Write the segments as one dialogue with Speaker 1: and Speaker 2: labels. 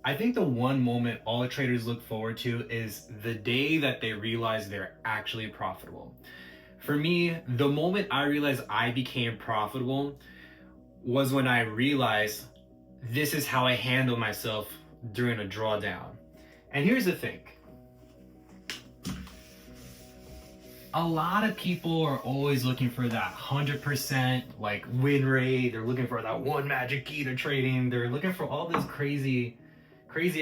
Speaker 1: I think the one moment all traders look forward to is the day that they realize they're actually profitable. For me, the moment I realized I became profitable was when I realized this is how I handle myself during a drawdown. And here's the thing. A lot of people are always looking for that 100% like win rate. They're looking for that one magic key to trading. They're looking for all this crazy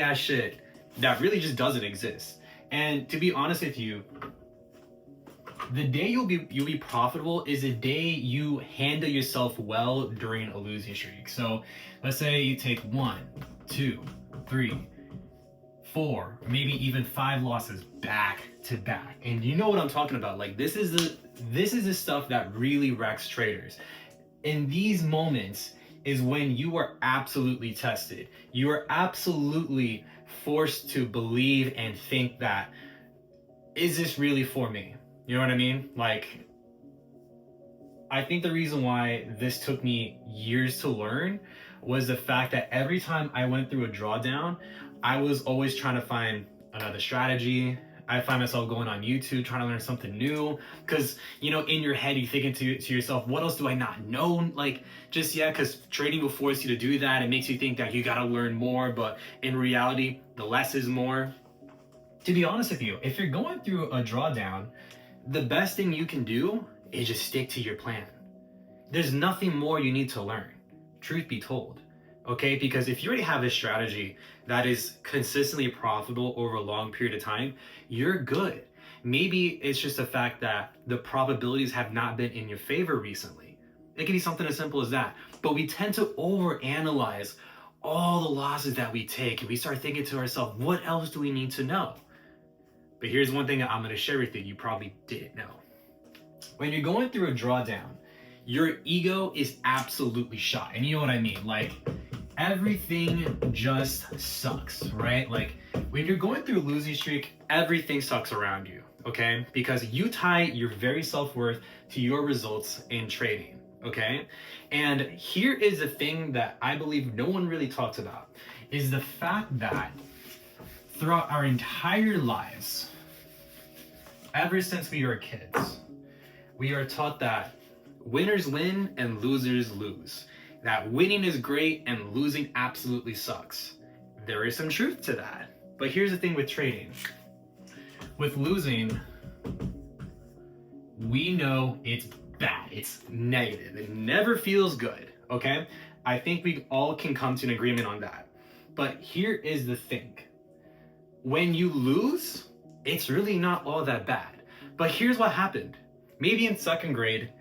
Speaker 1: ass shit that really just doesn't exist. And to be honest with you, the day you'll be profitable is the day you handle yourself well during a losing streak. So let's say you take 1, 2, 3, 4, or maybe even 5 losses back to back. And you know what I'm talking about. Like this is the stuff that really wrecks traders. In these moments is when you are absolutely tested. You are absolutely forced to believe and think that, is this really for me? You know what I mean? Like, I think the reason why this took me years to learn was the fact that every time I went through a drawdown, I was always trying to find another strategy. I find myself going on YouTube trying to learn something new because, you know, in your head, you're thinking to yourself, what else do I not know? Like, just yet, because trading will force you to do that. It makes you think that you got to learn more. But in reality, the less is more. To be honest with you, if you're going through a drawdown, the best thing you can do is just stick to your plan. There's nothing more you need to learn, truth be told. Okay, because if you already have a strategy that is consistently profitable over a long period of time, you're good. Maybe it's just the fact that the probabilities have not been in your favor recently. It can be something as simple as that. But we tend to overanalyze all the losses that we take, and we start thinking to ourselves, what else do we need to know? But here's one thing that I'm going to share with you probably didn't know. When you're going through a drawdown, your ego is absolutely shot. And you know what I mean? Like, everything just sucks, right? Like, when you're going through a losing streak, everything sucks around you, okay? Because you tie your very self-worth to your results in trading, okay? And here is the thing that I believe no one really talks about, is the fact that throughout our entire lives, ever since we were kids, we are taught that winners win and losers lose. That winning is great and losing absolutely sucks. There is some truth to that. But here's the thing with trading. With losing, we know it's bad. It's negative. It never feels good, okay? I think we all can come to an agreement on that. But here is the thing. When you lose, it's really not all that bad. But here's what happened. Maybe in second grade,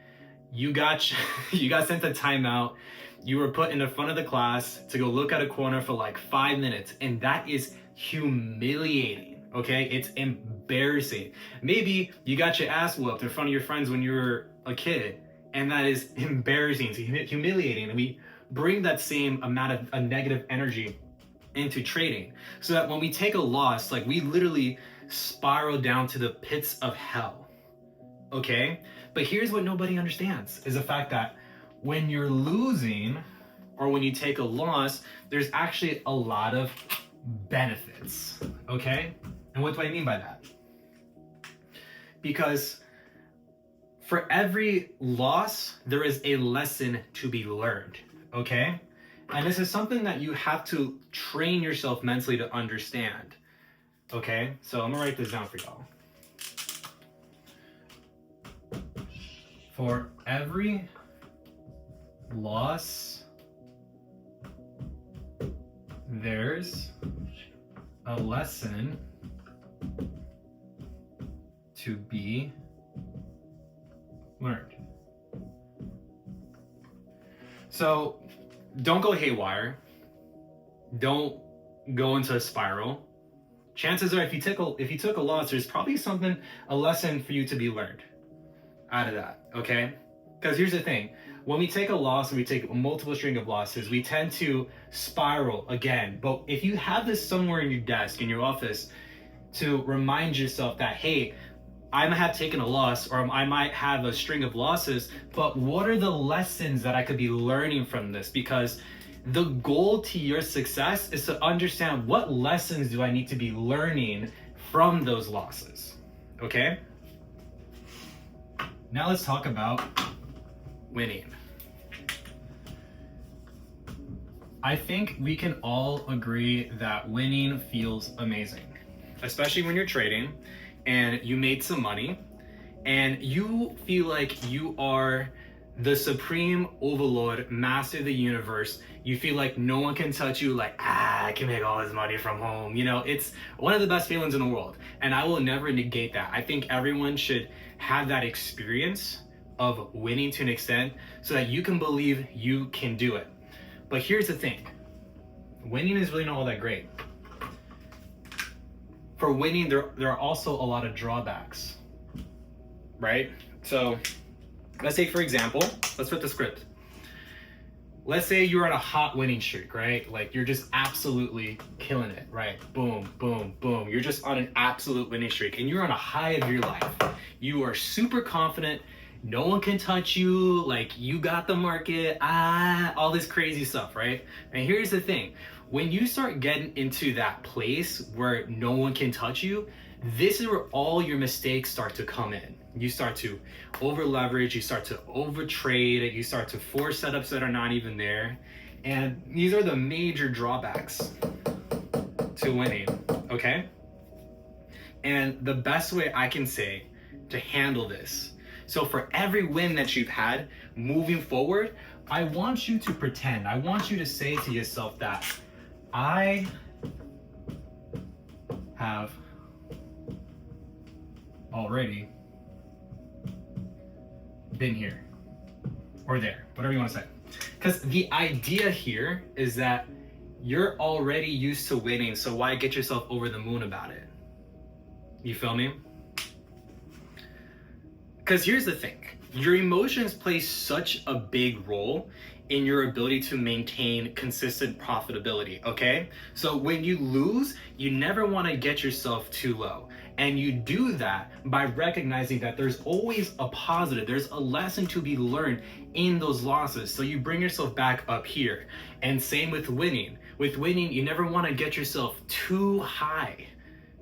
Speaker 1: you got sent a timeout. You were put in the front of the class to go look at a corner for like 5 minutes, and that is humiliating, okay? It's embarrassing. Maybe you got your ass whooped in front of your friends when you were a kid, and that is embarrassing, it's humiliating. And we bring that same amount of negative energy into trading, so that when we take a loss, like, we literally spiral down to the pits of hell, okay? But here's what nobody understands, is the fact that when you're losing or when you take a loss, there's actually a lot of benefits, okay? And what do I mean by that? Because for every loss, there is a lesson to be learned, okay? And this is something that you have to train yourself mentally to understand, okay? So I'm gonna write this down for y'all. For every loss, there's a lesson to be learned. So don't go haywire. Don't go into a spiral. Chances are, if you took a loss, there's probably a lesson for you to be learned out of that, okay? Because here's the thing. When we take a loss and we take a multiple string of losses, we tend to spiral again. But if you have this somewhere in your desk, in your office, to remind yourself that, hey, I might have taken a loss, or I might have a string of losses, but what are the lessons that I could be learning from this? Because The goal to your success is to understand what lessons do I need to be learning from those losses, okay? Now let's talk about winning. I think we can all agree that winning feels amazing, especially when you're trading and you made some money and you feel like you are the supreme overlord, master of the universe. You feel like no one can touch you, like, I can make all this money from home. You know, it's one of the best feelings in the world. And I will never negate that. I think everyone should have that experience of winning to an extent so that you can believe you can do it. But here's the thing. Winning is really not all that great. For winning, there are also a lot of drawbacks, right? So let's take, for example, let's flip the script. Let's say you're on a hot winning streak, right? Like you're just absolutely killing it, right? Boom, boom, boom. You're just on an absolute winning streak and you're on a high of your life. You are super confident. No one can touch you. Like you got the market, all this crazy stuff, right? And here's the thing. When you start getting into that place where no one can touch you, this is where all your mistakes start to come in. You start to over leverage, you start to over trade, you start to force setups that are not even there. And these are the major drawbacks to winning, okay? And the best way I can say to handle this, so for every win that you've had moving forward, I want you to pretend, I want you to say to yourself that I have already been here or there, whatever you want to say. Because the idea here is that you're already used to winning, so why get yourself over the moon about it? You feel me? Because here's the thing, your emotions play such a big role in your ability to maintain consistent profitability, okay? So when you lose, you never want to get yourself too low. And you do that by recognizing that there's always a positive, there's a lesson to be learned in those losses. So you bring yourself back up here. And same with winning. With winning, you never want to get yourself too high,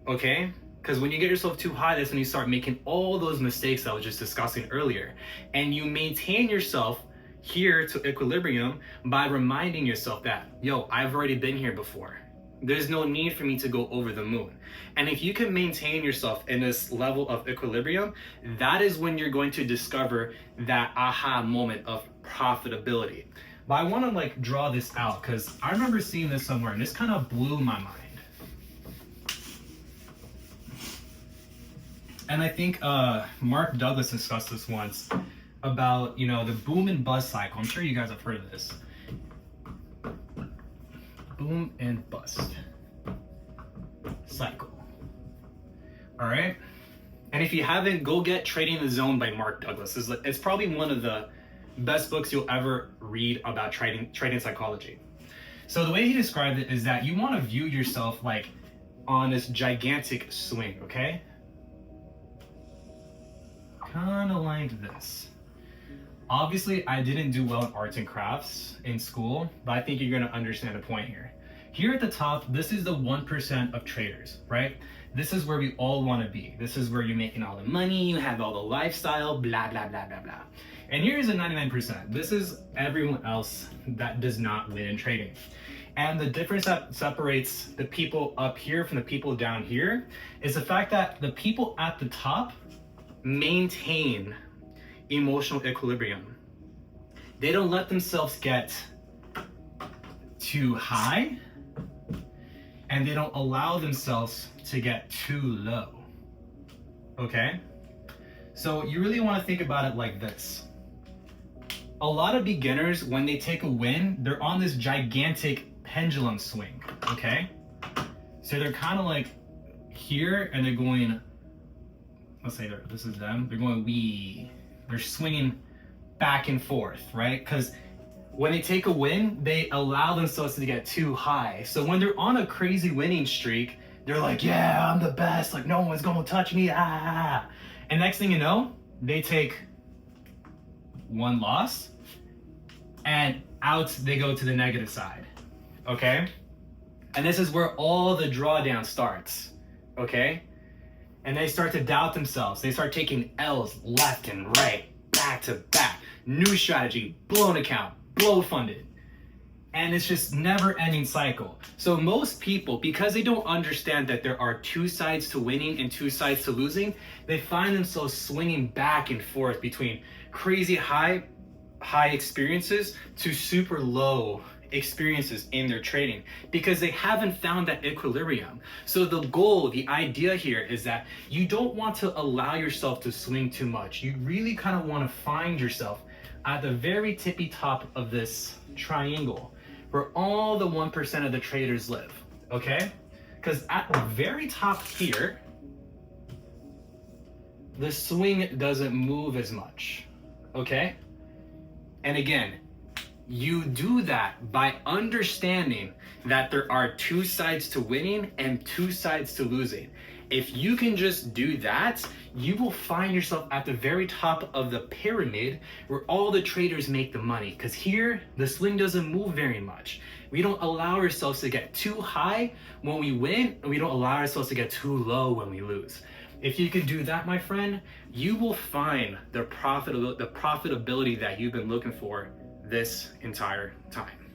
Speaker 1: okay? Because when you get yourself too high, that's when you start making all those mistakes that I was just discussing earlier. And you maintain yourself here to equilibrium by reminding yourself that, yo, I've already been here before. There's no need for me to go over the moon. And if you can maintain yourself in this level of equilibrium, that is when you're going to discover that aha moment of profitability. But I want to like draw this out because I remember seeing this somewhere and this kind of blew my mind. And I think Mark Douglas discussed this once about, you know, the boom and bust cycle. I'm sure you guys have heard of this. Boom and bust cycle. All right. And if you haven't, go get Trading the Zone by Mark Douglas. It's probably one of the best books you'll ever read about trading psychology. So the way he described it is that you want to view yourself like on this gigantic swing, okay? Kind of like this. Obviously, I didn't do well in arts and crafts in school, but I think you're going to understand the point here. Here at the top, this is the 1% of traders, right? This is where we all want to be. This is where you're making all the money, you have all the lifestyle, blah, blah, blah, blah, blah. And here's the 99%. This is everyone else that does not win in trading. And the difference that separates the people up here from the people down here is the fact that the people at the top maintain emotional equilibrium. They don't let themselves get too high and they don't allow themselves to get too low. Okay? So you really want to think about it like this. A lot of beginners, when they take a win, they're on this gigantic pendulum swing, okay? So they're kind of like here and they're going, let's say this is them, they're going wee. They're swinging back and forth, right? Because when they take a win, they allow themselves to get too high. So when they're on a crazy winning streak, they're like, yeah, I'm the best. Like, no one's going to touch me. Ah. And next thing you know, they take one loss and out they go to the negative side, okay? And this is where all the drawdown starts, okay? And they start to doubt themselves. They start taking L's left and right, back to back. New strategy, blown account, blow funded. And it's just never ending cycle. So most people, because they don't understand that there are two sides to winning and two sides to losing, they find themselves swinging back and forth between crazy high experiences to super low experiences in their trading because they haven't found that equilibrium. So the goal, the idea here is that you don't want to allow yourself to swing too much. You really kind of want to find yourself at the very tippy top of this triangle where all the 1% of the traders live, okay? Because at the very top here, the swing doesn't move as much, okay? And again, you do that by understanding that there are two sides to winning and two sides to losing. If you can just do that, you will find yourself at the very top of the pyramid where all the traders make the money. Because here, the swing doesn't move very much. We don't allow ourselves to get too high when we win, and we don't allow ourselves to get too low when we lose. If you can do that, my friend, you will find the profitability that you've been looking for this entire time.